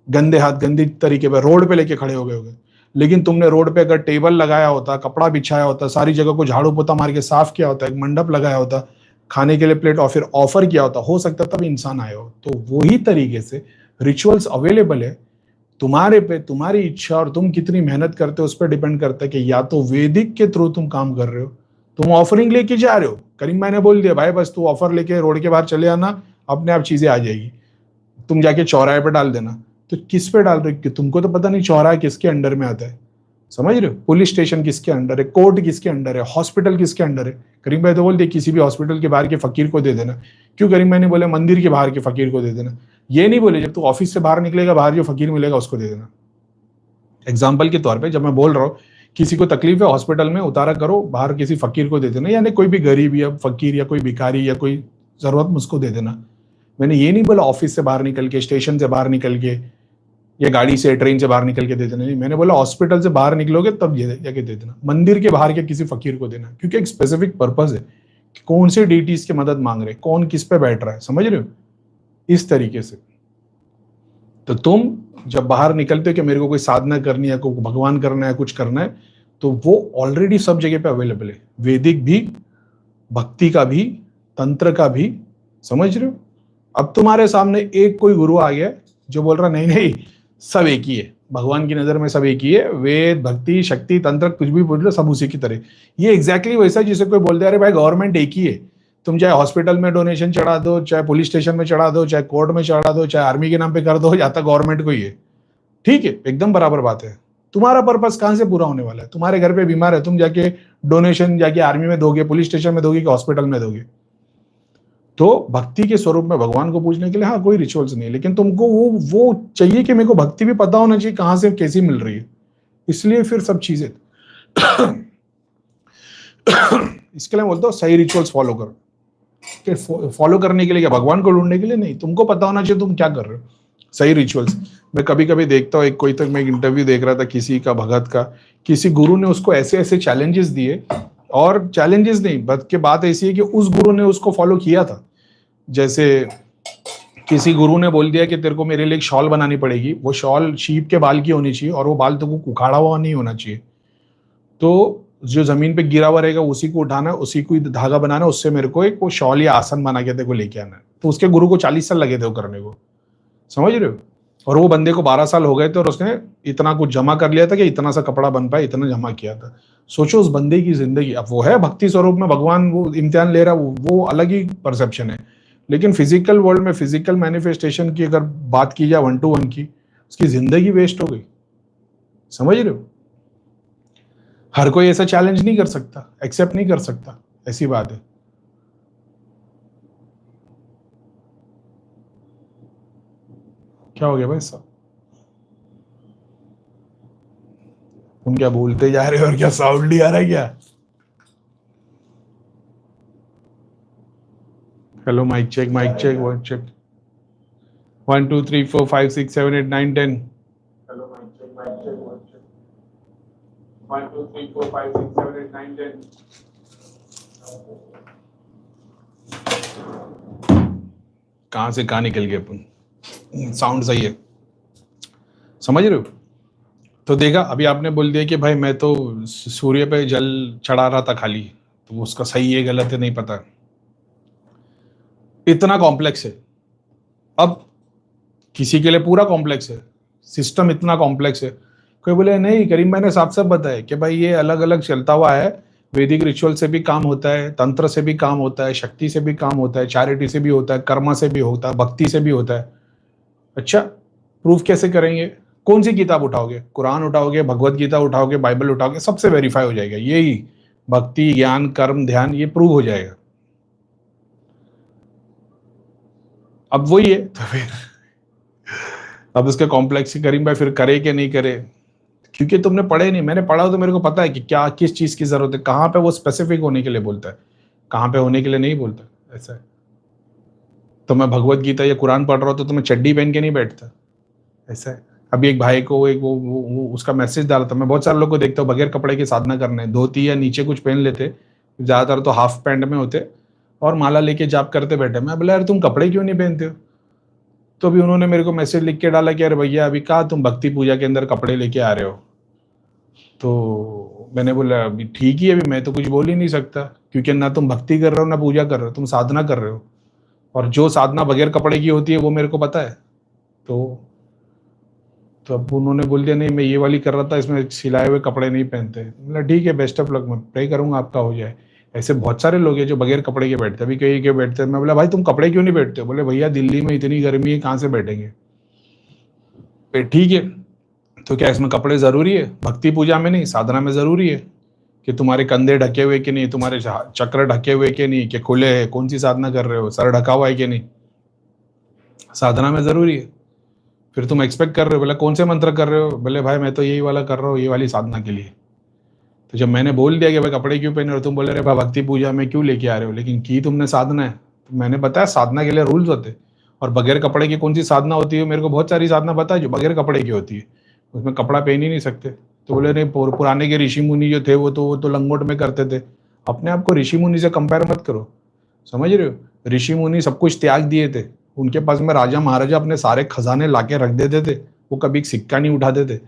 [SPEAKER 1] गंदे हाथ गंदी तरीके पे रोड पे लेके खड़े हो गए होगे। लेकिन तुमने रोड पे अगर टेबल लगाया होता, कपड़ा बिछाया होता, सारी जगह को झाड़ू पोता मार के साफ किया होता, एक मंडप लगाया होता, खाने के लिए प्लेट और फिर ऑफर किया होता, हो सकता तब इंसान आए हो। तो वही तरीके से रिचुअल्स अवेलेबल है तुम्हारे पे, तुम्हारी इच्छा और तुम कितनी मेहनत करते हो उस पर डिपेंड करता है कि या तो वैदिक के थ्रू तुम काम कर रहे हो, तुम ऑफरिंग लेके जा रहे हो। करीम भाई ने बोल दिया भाई बस तू ऑफर लेके रोड के बाहर चले आना, अपने आप चीजें आ जाएगी, तुम जाके चौराहे पे डाल देना। तो किस पे डाल रहे हो? तुमको तो पता नहीं चौराहा किसके अंडर में आता है, समझ रहे हो? पुलिस स्टेशन किसके अंडर है, कोर्ट किसके अंडर है, हॉस्पिटल किसके अंडर है? करीम भाई तो बोलते किसी भी हॉस्पिटल के बाहर के फकीर को दे देना। क्यों करीम भाई ने बोले मंदिर के बाहर के फकीर को दे देना? ये नहीं बोले जब तू ऑफिस से बाहर निकलेगा, बाहर जो फकीर मिलेगा उसको दे देना। एग्जाम्पल के तौर पर जब मैं बोल रहा हूँ किसी को तकलीफ है हॉस्पिटल में, उतारा करो, बाहर किसी फकीर को दे देना, यानी कोई भी गरीब या फकीर या कोई भिखारी या कोई जरूरत उसको दे देना। मैंने ये नहीं बोला ऑफिस से बाहर निकल के, स्टेशन से बाहर निकल के, या गाड़ी से ट्रेन से बाहर निकल के दे देना, नहीं। मैंने बोला हॉस्पिटल से बाहर निकलोगे तब ये जाके दे देना, मंदिर के बाहर के किसी फकीर को देना, क्योंकि एक स्पेसिफिक पर्पस है कि कौन से डीटीज की मदद मांग रहे, कौन किस पे बैठ रहा है, समझ रहे हो? इस तरीके से। तो तुम जब बाहर निकलते हो कि मेरे को कोई साधना करनी है, कोई भगवान करना है, कुछ करना है, तो वो ऑलरेडी सब जगह पे अवेलेबल है, वैदिक भी, भक्ति का भी, तंत्र का भी, समझ रहे हो? अब तुम्हारे सामने एक कोई गुरु आ गया जो बोल रहा नहीं नहीं सब एक ही है, भगवान की नजर में सब एक ही है, वेद भक्ति शक्ति तंत्र कुछ भी बोल लो सब उसी की तरह। ये एग्जैक्टली वैसा जिसे कोई बोलते अरे भाई गवर्नमेंट एक ही है, तुम चाहे हॉस्पिटल में डोनेशन चढ़ा दो, चाहे पुलिस स्टेशन में चढ़ा दो, चाहे कोर्ट में चढ़ा दो, चाहे आर्मी के नाम पे कर दो, जाता गवर्नमेंट को ही है, ठीक है, एकदम बराबर बात है। तुम्हारा पर्पस कहां से पूरा होने वाला है? तुम्हारे घर पे बीमार है, तुम जाके डोनेशन जाके आर्मी में दोगे, पुलिस स्टेशन में दोगे कि हॉस्पिटल में दोगे? तो भक्ति के स्वरूप में भगवान को पूजने के लिए हाँ कोई रिचुअल्स नहीं है, लेकिन तुमको वो चाहिए कि मेरे को भक्ति भी पता होना चाहिए कहां से कैसी मिल रही है, इसलिए फिर सब चीजें इसके लिए बोलता हूँ सही रिचुअल्स फॉलो करो। फॉलो करने के लिए क्या, भगवान को ढूंढने के लिए नहीं, तुमको पता होना चाहिए तुम क्या कर रहे हो, सही रिचुअल्स। मैं कभी कभी देखता हूँ, एक कोई तक मैं एक इंटरव्यू देख रहा था किसी का भगत का, किसी गुरु ने उसको ऐसे ऐसे चैलेंजेस दिए, और चैलेंजेस नहीं बल्कि बात ऐसी है कि उस गुरु ने उसको फॉलो किया था। जैसे किसी गुरु ने बोल दिया कि तेरे को मेरे लिए एक शॉल बनानी पड़ेगी, वो शॉल शीप के बाल की होनी चाहिए और वो बाल तो को उखाड़ा हुआ नहीं होना चाहिए, तो जो जमीन पे गिरा हुआ रहेगा उसी को उठाना, उसी को धागा बनाना, उससे मेरे को एक वो शॉल या आसन बना के तेरे को लेके आना है। तो उसके गुरु को 40 साल लगे थे वो करने को, समझ रहे हो? और वो बंदे को 12 साल हो गए थे और उसने इतना कुछ जमा कर लिया था कि इतना सा कपड़ा बन पाए, इतना जमा किया था। सोचो उस बंदे की जिंदगी। अब वो है भक्ति स्वरूप में भगवान, वो इम्तिहान ले रहा, वो अलग ही परसेप्शन है, लेकिन फिजिकल वर्ल्ड में फिजिकल मैनिफेस्टेशन की अगर बात की जाए 1 to 1 की, उसकी जिंदगी वेस्ट हो गई, समझ रहे हो? हर कोई ऐसा चैलेंज नहीं कर सकता, एक्सेप्ट नहीं कर सकता, ऐसी बात है। क्या हो गया भाई साहब? तुम क्या बोलते जा रहे हो और क्या साउंड नहीं आ रहा है क्या? Hello mic check 1 check 1 2 3 4 5 6 7 8 9 10। Hello mic check 1 2 3 4 5 6 7 8 9 10। कहां से कहां निकल गए अपन? साउंड सही है, समझ रहे हो? तो देखा, अभी आपने बोल दिया कि भाई मैं तो सूर्य पे जल चढ़ा रहा था खाली, तो उसका सही है गलत है नहीं पता, इतना कॉम्प्लेक्स है। अब किसी के लिए पूरा कॉम्प्लेक्स है, सिस्टम इतना कॉम्प्लेक्स है। कोई बोले नहीं करीम मैंने साफ साफ बताया कि भाई ये अलग अलग चलता हुआ है, वैदिक रिचुअल से भी काम होता है, तंत्र से भी काम होता है, शक्ति से भी काम होता है, चैरिटी से भी होता है, कर्मा से भी होता है, भक्ति से भी होता है। अच्छा, प्रूफ कैसे करेंगे? कौन सी किताब उठाओगे? कुरान उठाओगे, भगवत गीता उठाओगे, बाइबल उठाओगे, सबसे वेरीफाई हो जाएगा यही भक्ति ज्ञान कर्म ध्यान, ये प्रूव हो जाएगा। अब वही है, तो फिर अब उसके कॉम्प्लेक्स करीम भाई फिर करे कि नहीं करे, क्योंकि तुमने पढ़े नहीं, मैंने पढ़ा तो मेरे को पता है कि क्या किस चीज की जरूरत है, कहाँ पे वो स्पेसिफिक होने के लिए बोलता है, कहाँ पे होने के लिए नहीं बोलता। ऐसा है तो मैं भगवत गीता या कुरान पढ़ रहा हूँ तो मैं चड्डी पहन के नहीं बैठता, ऐसा है। अभी एक भाई को एक वो उसका मैसेज डाला था, मैं बहुत सारे लोग को देखता हूँ बगैर कपड़े के साधना करने, धोती या नीचे कुछ पहन लेते, ज्यादातर तो हाफ पैंट में होते और माला लेके जाप करते बैठे। मैं बोला यार तुम कपड़े क्यों नहीं पहनते हो? तो अभी उन्होंने मेरे को मैसेज लिख के डाला कि अरे भैया अभी कहाँ तुम भक्ति पूजा के अंदर कपड़े लेके आ रहे हो। तो मैंने बोला अभी ठीक ही है, अभी मैं तो कुछ बोल ही नहीं सकता, क्योंकि ना तुम भक्ति कर रहे हो ना पूजा कर रहे हो, तुम साधना कर रहे हो, और जो साधना बगैर कपड़े की होती है वो मेरे को पता है। तो अब उन्होंने बोल दिया नहीं मैं ये वाली कर रहा था, इसमें सिलाए हुए कपड़े नहीं पहनते। बोला ठीक है, बेस्ट ऑफ लक, मैं प्रे करूंगा आपका हो जाए। ऐसे बहुत सारे लोग हैं जो बगैर कपड़े के बैठते हैं, अभी कई के बैठते हैं। मैं बोला भाई तुम कपड़े क्यों नहीं बैठते हो? बोले भैया दिल्ली में इतनी गर्मी है, कहाँ से बैठेंगे? ठीक है, तो क्या इसमें कपड़े जरूरी है? भक्ति पूजा में नहीं, साधना में जरूरी है कि तुम्हारे कंधे ढके हुए कि नहीं, तुम्हारे चक्र ढके हुए कि नहीं, कि खुले है, कौन सी साधना कर रहे हो, सर ढका हुआ है कि नहीं, साधना में जरूरी है। फिर तुम एक्सपेक्ट कर रहे हो, बोले कौन से मंत्र कर रहे हो? बोले भाई मैं तो यही वाला कर रहा हूँ, ये वाली साधना के लिए। तो जब मैंने बोल दिया कि भाई कपड़े क्यों पहने हो, तुम बोले रहे भाई भक्ति पूजा में क्यों लेके आ रहे हो, लेकिन की तुमने साधना है। तो मैंने बताया साधना के लिए रूल्स होते हैं, और बगैर कपड़े की कौन सी साधना होती है, मेरे को बहुत सारी साधना पता है जो बगैर कपड़े की होती है, उसमें कपड़ा पहन ही नहीं सकते। तो बोले नहीं पुराने के ऋषि मुनि जो थे वो तो लंगोट में करते थे। अपने आप को ऋषि मुनि से कंपेयर मत करो, समझ रहे हो? ऋषि मुनि सब कुछ त्याग दिए थे, उनके पास में राजा महाराजा अपने सारे खजाने लाके रख देते थे, वो कभी एक सिक्का नहीं उठाते थे।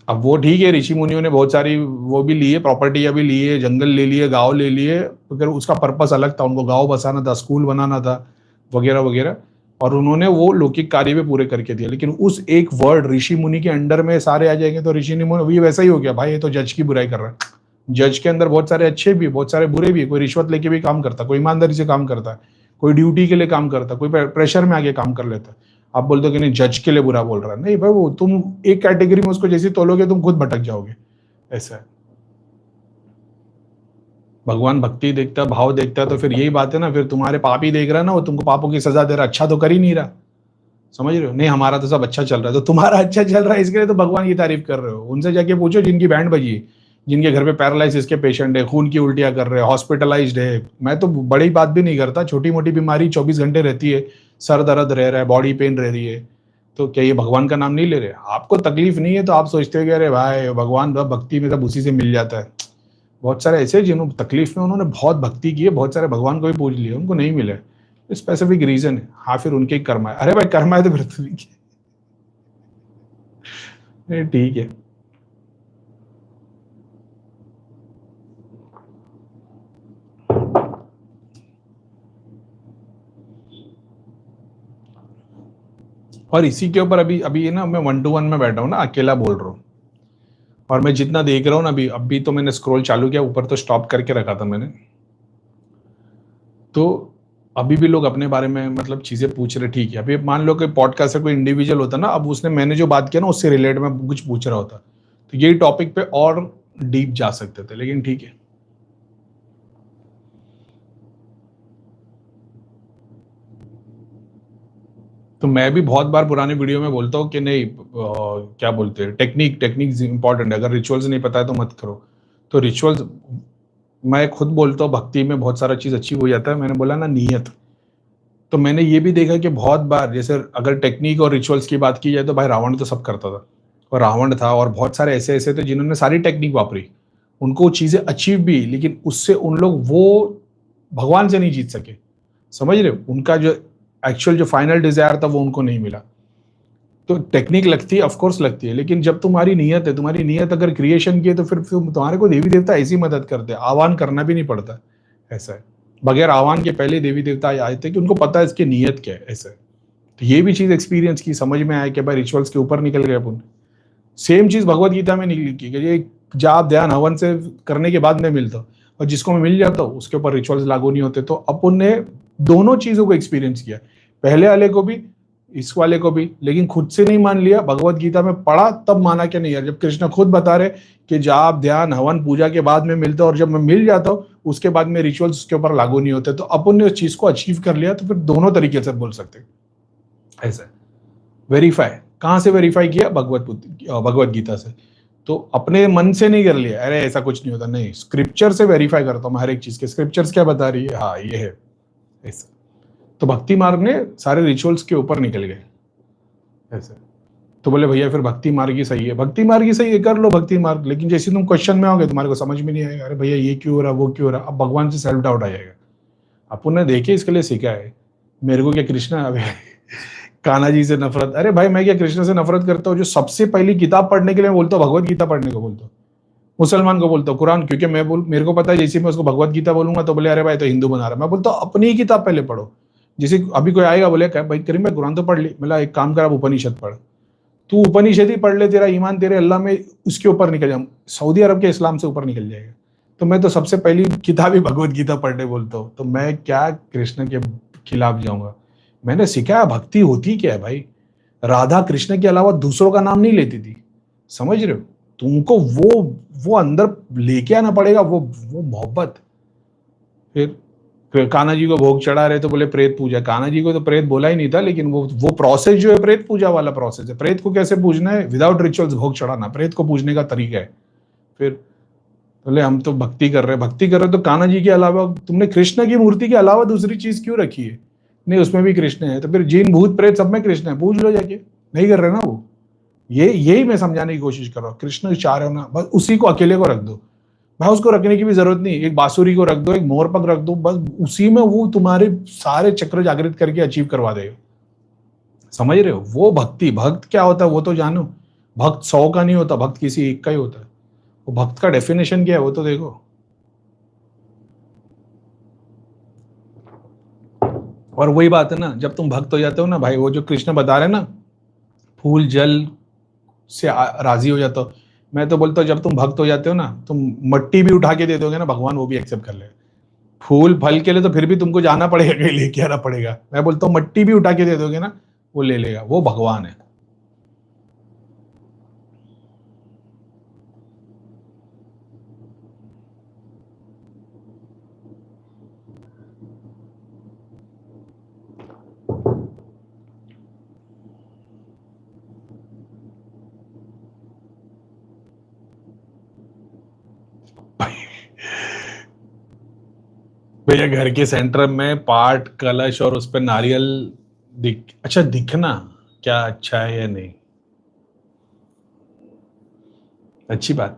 [SPEAKER 1] अब वो ठीक है, ऋषि मुनियों ने बहुत सारी वो भी लिए, प्रॉपर्टियां भी लिए, जंगल ले लिए, गांव ले लिए, अगर उसका पर्पस अलग था, उनको गांव बसाना था, स्कूल बनाना था, वगैरह वगैरह, और उन्होंने वो लौकिक कार्य भी पूरे करके दिया। लेकिन उस एक वर्ड ऋषि मुनि के अंडर में सारे आ जाएंगे तो ऋषि मुनि ये वैसा ही हो गया भाई, ये तो जज की बुराई कर रहा है। जज के अंदर बहुत सारे अच्छे भी, बहुत सारे बुरे भी, कोई रिश्वत लेके भी काम करता, कोई ईमानदारी से काम करता है, कोई ड्यूटी के लिए काम करता, कोई प्रेशर में आके काम कर लेता है। आप बोल दो कि नहीं जज के लिए बुरा बोल रहा है, नहीं भाई, वो तुम एक कैटेगरी में उसको जैसे तोलोगे तुम खुद भटक जाओगे। ऐसा है, भगवान भक्ति देखता है, भाव देखता है, तो फिर यही बात है ना, फिर तुम्हारे पाप ही देख रहा है ना, वो तुमको पापों की सजा दे रहा है, अच्छा तो कर ही नहीं रहा। समझ रहे हो? नहीं हमारा तो सब अच्छा चल रहा है, तो तुम्हारा अच्छा चल रहा है इसके लिए तो भगवान की तारीफ कर रहे हो। उनसे जाके पूछो जिनकी बैंड बजी है, जिनके घर पे पैरालिसिस के पेशेंट है, खून की उल्टियां कर रहे हैं, हॉस्पिटलाइज्ड है। मैं तो बड़ी बात भी नहीं करता, छोटी मोटी बीमारी 24 घंटे रहती है, सर दर्द रह रहा है, बॉडी पेन रह रही है, तो क्या ये भगवान का नाम नहीं ले रहे? आपको तकलीफ नहीं है तो आप सोचते हो कि अरे भाई भगवान भक्ति में सब उसी से मिल जाता है। बहुत सारे ऐसे जिन्होंने तकलीफ में उन्होंने बहुत भक्ति की है, बहुत सारे भगवान को भी पूज लिए, उनको नहीं मिले, स्पेसिफिक रीजन है। हाँ फिर उनके कर्म है, अरे भाई कर्म है तो फिर तो ठीक है, ठीक है। और इसी के ऊपर अभी अभी ना मैं 1-to-1 में बैठा हूँ ना, अकेला बोल रहा हूँ, और मैं जितना देख रहा हूँ ना, अभी तो मैंने स्क्रॉल चालू किया, ऊपर तो स्टॉप करके रखा था मैंने, तो अभी भी लोग अपने बारे में मतलब चीजें पूछ रहे। ठीक है, अभी मान लो कि पॉडकास्ट से कोई इंडिविजुअल होता ना, अब उसने मैंने जो बात किया ना उससे रिलेटेड में कुछ पूछ रहा होता, तो यही टॉपिक पे और डीप जा सकते थे, लेकिन ठीक है। तो मैं भी बहुत बार पुराने वीडियो में बोलता हूँ कि नहीं क्या बोलते हैं, टेक्निक टेक्निक इंपॉर्टेंट है, अगर रिचुअल्स नहीं पता है तो मत करो। तो रिचुअल्स मैं खुद बोलता हूँ, भक्ति में बहुत सारा चीज अच्छी हो जाता है, मैंने बोला ना नियत। तो मैंने ये भी देखा कि बहुत बार, जैसे अगर टेक्निक और रिचुअल्स की बात की जाए तो भाई रावण तो सब करता था, और रावण था, और बहुत सारे ऐसे ऐसे थे जिन्होंने सारी टेक्निक वापरी, उनको चीजें अचीव भी, लेकिन उससे उन लोग वो भगवान से नहीं जीत सके। समझ रहे हो? उनका जो एक्चुअल जो फाइनल डिजायर था वो उनको नहीं मिला। तो टेक्निक लगती है, ऑफ कोर्स लगती है, लेकिन जब तुम्हारी नीयत है, तुम्हारी नीयत अगर क्रिएशन की है, तो फिर तुम्हारे को देवी देवता ऐसी मदद करते हैं, आह्वान करना भी नहीं पड़ता। ऐसा है, बगैर आह्वान के पहले देवी देवता आए थे कि उनको पता है इसकी नीयत क्या है। ऐसा है, तो ये भी चीज एक्सपीरियंस की, समझ में आया कि भाई रिचुअल्स के ऊपर निकल गए अपन। सेम चीज भगवत गीता में निकली कि ये जाप ध्यान हवन से करने के बाद में मिलता, और जिसको मैं मिल जाता हूँ उसके ऊपर रिचुअल्स लागू नहीं होते। तो अपन ने दोनों चीजों को एक्सपीरियंस किया, पहले वाले को भी, इस वाले को भी, लेकिन खुद से नहीं मान लिया। भगवत गीता में पढ़ा तब माना कि नहीं यार, जब कृष्ण खुद बता रहे कि जाप ध्यान हवन पूजा के बाद में मिलता है, और जब मैं मिल जाता हूँ उसके बाद में रिचुअल्स उसके ऊपर लागू नहीं होते, तो अपन ने उस चीज को अचीव कर लिया। तो फिर दोनों तरीके से बोल सकते हैं। ऐसा वेरीफाई कहाँ से वेरीफाई किया? भगवत गीता से। तो अपने मन से नहीं कर लिया, अरे ऐसा कुछ नहीं होता, नहीं, स्क्रिप्चर से वेरीफाई करता हूँ मैं हर एक चीज के, स्क्रिप्चर्स क्या बता रही है, हाँ ये है ऐसा। तो भक्ति मार्ग ने सारे रिचुअल्स के ऊपर निकल गए। ऐसे तो बोले भैया फिर भक्ति मार्ग ही सही है। भक्ति मार्ग ही सही है, कर लो भक्ति मार्ग, लेकिन जैसे तुम क्वेश्चन में आओगे तुम्हारे को समझ में नहीं आएगा, अरे भैया ये क्यों हो रहा, वो क्यों हो रहा, अब भगवान से सेल्फ डाउट आ जाएगा। अपन ने देखिए इसके लिए सीखा है, मेरे को क्या कृष्णा अबे कान्हा जी से नफरत, अरे भाई मैं क्या कृष्ण से नफरत करता हूँ? जो सबसे पहली किताब पढ़ने के लिए मैं बोलता हूँ भगवत गीता पढ़ने को बोलता हूँ, मुसलमान को बोलता हूँ कुरान, क्योंकि मेरे को पता है जैसे मैं उसको भगवत गीता बोलूंगा तो बोले अरे भाई तो हिंदू बना रहा है। मैं बोलता हूँ अपनी ही किताब पहले पढ़ो। जैसे अभी कोई आएगा बोले भाई करीम भाई कुरान तो पढ़ ली, मतलब एक काम कर आप उपनिषद पढ़, तू उपनिषद ही पढ़ ले, तेरा ईमान तेरे अल्लाह में उसके ऊपर निकल जाए, सऊदी अरब के इस्लाम से ऊपर निकल जाएगा। तो मैं तो सबसे पहली किताब ही भगवत गीता पढ़ने बोलता हूँ, तो मैं क्या कृष्ण के खिलाफ जाऊंगा? मैंने सीखा भक्ति होती क्या है भाई। राधा कृष्ण के अलावा दूसरों का नाम नहीं लेती थी, समझ रहे हो? तुमको वो अंदर लेके आना पड़ेगा, वो मोहब्बत। फिर कान्हा जी को भोग चढ़ा रहे तो बोले प्रेत पूजा, कान्हा जी को तो प्रेत बोला ही नहीं था, लेकिन वो प्रोसेस जो है प्रेत पूजा वाला प्रोसेस है। प्रेत को कैसे पूजना है? विदाउट रिचुअल्स भोग चढ़ाना प्रेत को पूजने का तरीका है। फिर बोले हम तो भक्ति कर रहे हैं तो कान्हा जी के अलावा तुमने कृष्ण की मूर्ति के अलावा दूसरी चीज क्यों रखी है? नहीं उसमें भी कृष्ण है, तो फिर जिन भूत प्रेत सब में कृष्ण है, पूछ लो जाके। नहीं कर रहे ना वो, यही मैं समझाने की कोशिश कर रहा हूँ। कृष्ण चाह रहे हो ना, बस उसी को अकेले को रख दो भाई, उसको रखने की भी जरूरत नहीं। एक बांसुरी को रख दो, एक मोरपंख रख दो, बस उसी में वो तुम्हारे सारे चक्र जागृत करके अचीव करवा देगा। समझ रहे हो? वो भक्ति, भक्त क्या होता है वो तो जानो। भक्त 100 का नहीं होता, भक्त किसी एक का ही होता है। वो भक्त का डेफिनेशन क्या है वो तो देखो। और वही बात है ना, जब तुम भक्त हो जाते हो ना भाई, वो जो कृष्ण बता रहे ना, फूल जल से राजी हो जाता हो। मैं तो बोलता हूँ जब तुम भक्त हो जाते हो ना, तुम मट्टी भी उठा के दे दोगे ना, भगवान वो भी एक्सेप्ट कर लेगा। फूल फल के लिए तो फिर भी तुमको जाना पड़ेगा, कहीं लेके आना पड़ेगा। मैं बोलता हूँ मट्टी भी उठा के दे दोगे ना, वो ले लेगा, वो भगवान है। भैया घर के सेंटर में पाठ कलश और उस पर नारियल अच्छा दिखना क्या अच्छा है या नहीं? अच्छी बात।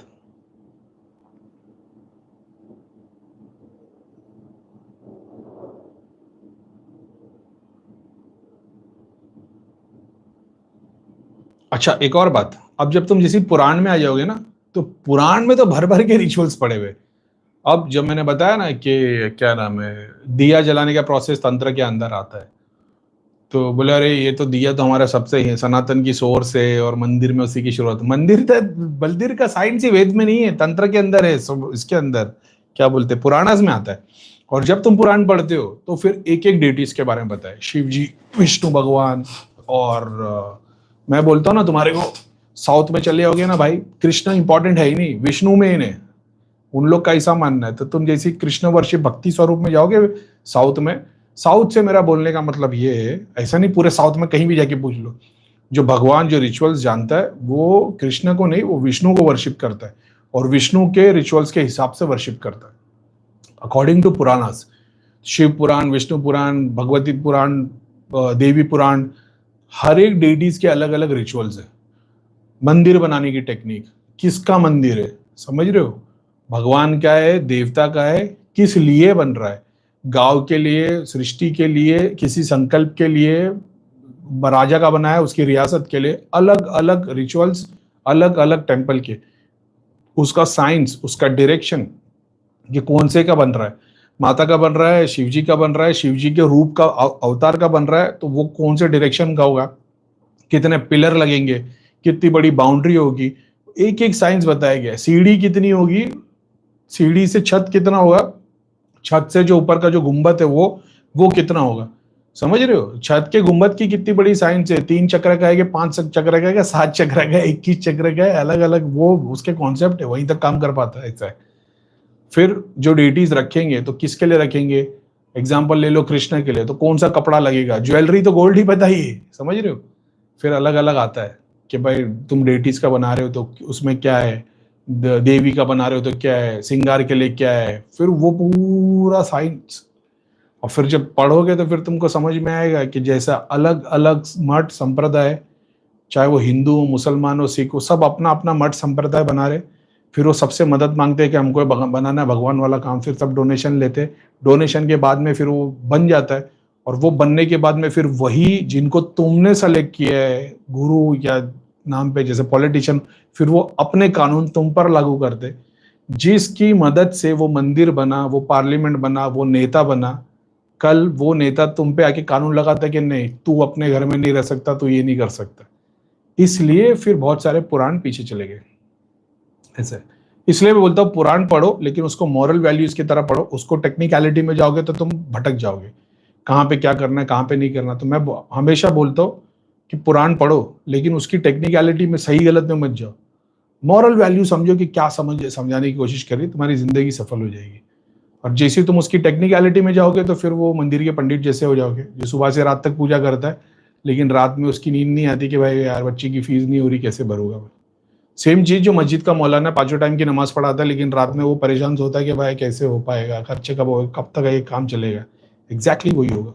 [SPEAKER 1] अच्छा एक और बात, अब जब तुम जैसे पुराण में आ जाओगे ना, तो पुराण में तो भर भर के रिचुअल्स पड़े हुए। अब जब मैंने बताया ना कि क्या नाम है, दिया जलाने का प्रोसेस तंत्र के अंदर आता है, तो बोले अरे ये तो दिया तो हमारा सबसे ही है, सनातन की सोर्स है और मंदिर में उसी की शुरुआत। मंदिर का साइंस ही वेद में नहीं है, तंत्र के अंदर है, इसके अंदर क्या बोलते हैं पुराणास में आता है। और जब तुम पुराण पढ़ते हो तो फिर एक एक डेटीज के बारे में बताए, शिव जी, विष्णु भगवान। और मैं बोलता हूँ ना तुम्हारे को, साउथ में चले जाओगे ना भाई, कृष्ण इंपॉर्टेंट है ही नहीं, विष्णु मेन है। उन लोग का ऐसा मानना है, तो तुम जैसी कृष्ण वर्षिप भक्ति स्वरूप में जाओगे साउथ में, साउथ से मेरा बोलने का मतलब ये है, ऐसा नहीं पूरे साउथ में कहीं भी जाके पूछ लो, जो भगवान जो रिचुअल्स जानता है वो कृष्ण को नहीं, वो विष्णु को वर्शिप करता है, और विष्णु के रिचुअल्स के हिसाब से वर्शिप करता है अकॉर्डिंग टू पुराणास। शिव पुराण, विष्णु पुराण, भगवती पुराण, देवी पुराण, हर एक डेटीज के अलग अलग रिचुअल्स है। मंदिर बनाने की टेक्निक, किसका मंदिर है, समझ रहे हो? भगवान का है, देवता का है, किस लिए बन रहा है, गांव के लिए, सृष्टि के लिए, किसी संकल्प के लिए, राजा का बना है उसकी रियासत के लिए, अलग अलग रिचुअल्स, अलग अलग टेम्पल के, उसका साइंस, उसका डायरेक्शन, ये कौन से का बन रहा है, माता का बन रहा है, शिव जी का बन रहा है, शिव जी के रूप का अवतार का बन रहा है, तो वो कौन से डायरेक्शन का होगा, कितने पिलर लगेंगे, कितनी बड़ी बाउंड्री होगी, एक एक साइंस बताया गया है। सीढ़ी कितनी होगी, सीढ़ी से छत कितना होगा, छत से जो ऊपर का जो गुंबद है वो कितना होगा, समझ रहे हो? छत के गुंबद की कितनी बड़ी साइंस है, 3 चक्र का है कि 5 चक्र का है, 7 चक्र का है, 21 चक्र का है, अलग अलग वो उसके कॉन्सेप्ट है, वहीं तक काम कर पाता है ऐसा है। फिर जो डेटीज रखेंगे तो किसके लिए रखेंगे, एग्जाम्पल ले लो कृष्ण के लिए, तो कौन सा कपड़ा लगेगा, ज्वेलरी तो गोल्ड ही बताइए, समझ रहे हो? फिर अलग अलग आता है कि भाई तुम डेटीज का बना रहे हो तो उसमें क्या है, देवी का बना रहे हो तो क्या है, सिंगार के लिए क्या है, फिर वो पूरा साइंस। और फिर जब पढ़ोगे तो फिर तुमको समझ में आएगा कि जैसा अलग अलग मठ संप्रदाय चाहे वो हिंदू हो, मुसलमान हो, सिख हो, सब अपना अपना मठ संप्रदाय बना रहे। फिर वो सबसे मदद मांगते हैं कि हमको बनाना है भगवान वाला काम, फिर सब डोनेशन लेते। डोनेशन के बाद में फिर वो बन जाता है, और वो बनने के बाद में फिर वही जिनको तुमने सेलेक्ट किया है गुरु या नाम पे, जैसे पॉलिटिशियन, फिर वो अपने कानून तुम पर लागू करते। जिसकी मदद से वो मंदिर बना, वो पार्लियामेंट बना, वो नेता बना, कल वो नेता तुम पे आके कानून लगाता है कि नहीं तू अपने घर में नहीं रह सकता, तू ये नहीं कर सकता। इसलिए फिर बहुत सारे पुराण पीछे चले गए ऐसे। इसलिए मैं बोलता हूँ पुराण पढ़ो, लेकिन उसको मॉरल वैल्यूज की तरह पढ़ो। उसको टेक्निकलिटी में जाओगे तो तुम भटक जाओगे, कहाँ पे क्या करना है कहाँ पे नहीं करना। तो मैं हमेशा बोलता हूँ कि पुराण पढ़ो, लेकिन उसकी टेक्निकलिटी में सही गलत में मत जाओ। मॉरल वैल्यू समझो कि क्या समझाने की कोशिश कर रही, तुम्हारी जिंदगी सफल हो जाएगी। और जैसे तुम उसकी टेक्निकलिटी में जाओगे तो फिर वो मंदिर के पंडित जैसे हो जाओगे, जो सुबह से रात तक पूजा करता है, लेकिन रात में उसकी नींद नहीं आती कि भाई यार बच्ची की फीस नहीं हो रही, कैसे भरूंगा मैं। सेम चीज जो मस्जिद का मौलाना 5 टाइम की नमाज पढ़ाता है, लेकिन रात में वो परेशान होता है कि भाई कैसे हो पाएगा, खर्चे कब तक ये काम चलेगा। एग्जैक्टली वही होगा।